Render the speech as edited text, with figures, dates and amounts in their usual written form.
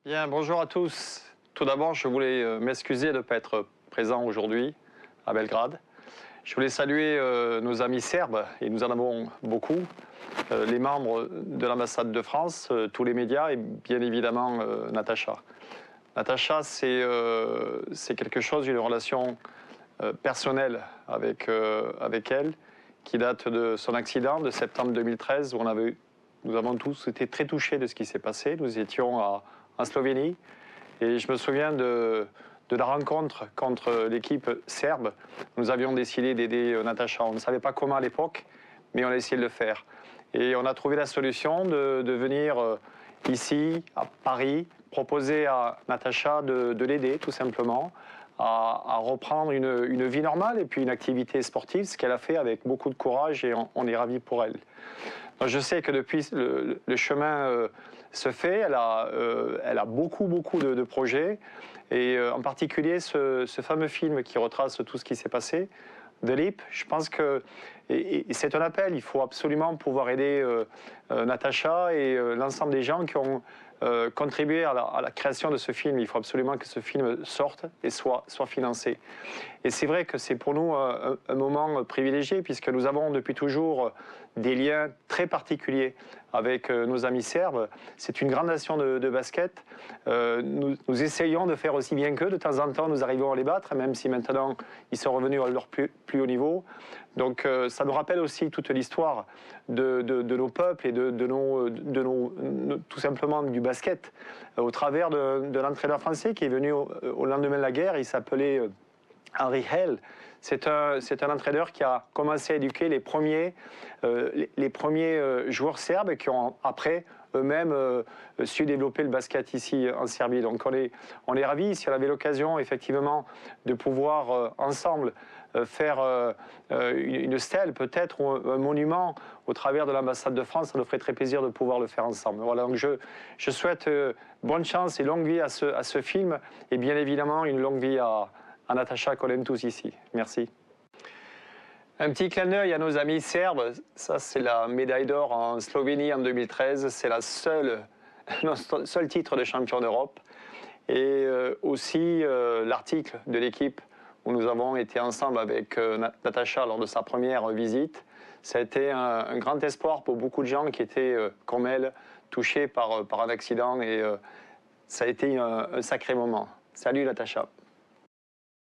Bien, bonjour à tous. Tout d'abord, je voulais m'excuser de ne pas être présent aujourd'hui à Belgrade. Je voulais saluer nos amis serbes, et nous en avons beaucoup, les membres de l'ambassade de France, tous les médias et bien évidemment Natacha. Natacha, c'est quelque chose, une relation personnelle avec elle, qui date de son accident de septembre 2013, où nous avons tous été très touchés de ce qui s'est passé. Nous étions en Slovénie, et je me souviens de la rencontre contre l'équipe serbe. Nous avions décidé d'aider Natacha. On ne savait pas comment à l'époque, mais on a essayé de le faire. Et on a trouvé la solution de venir ici, à Paris, proposer à Natacha de l'aider tout simplement à reprendre une vie normale et puis une activité sportive, ce qu'elle a fait avec beaucoup de courage, et on est ravis pour elle. Donc je sais que depuis le chemin se fait, elle a beaucoup de projets, et en particulier ce fameux film qui retrace tout ce qui s'est passé, The Leap. Je pense que c'est un appel, il faut absolument pouvoir aider Natacha et l'ensemble des gens qui ont contribué à la création de ce film. Il faut absolument que ce film sorte et soit financé. Et c'est vrai que c'est pour nous un moment privilégié, puisque nous avons depuis toujours des liens très particuliers avec nos amis serbes. C'est une grande nation de basket. Nous essayons de faire aussi bien qu'eux. De temps en temps, nous arrivons à les battre, même si maintenant ils sont revenus à leur plus haut niveau. Donc ça nous rappelle aussi toute l'histoire de nos peuples et tout simplement du basket, au travers de l'entraîneur français qui est venu au lendemain de la guerre. Il s'appelait Henri Hell. C'est un entraîneur qui a commencé à éduquer les premiers joueurs serbes qui ont après eux-mêmes su développer le basket ici en Serbie. Donc on est ravis. Si on avait l'occasion effectivement de pouvoir ensemble faire une stèle peut-être, ou un monument au travers de l'ambassade de France, ça nous ferait très plaisir de pouvoir le faire ensemble. Voilà, donc je souhaite bonne chance et longue vie à ce film, et bien évidemment une longue vie à Natacha, qu'on aime tous ici. Merci. Un petit clin d'œil à nos amis serbes. Ça, c'est la médaille d'or en Slovénie en 2013. C'est notre seul titre de champion d'Europe. Et aussi l'article de l'équipe où nous avons été ensemble avec Natacha lors de sa première visite. Ça a été un grand espoir pour beaucoup de gens qui étaient, comme elle, touchés par un accident. Et ça a été un sacré moment. Salut Natacha.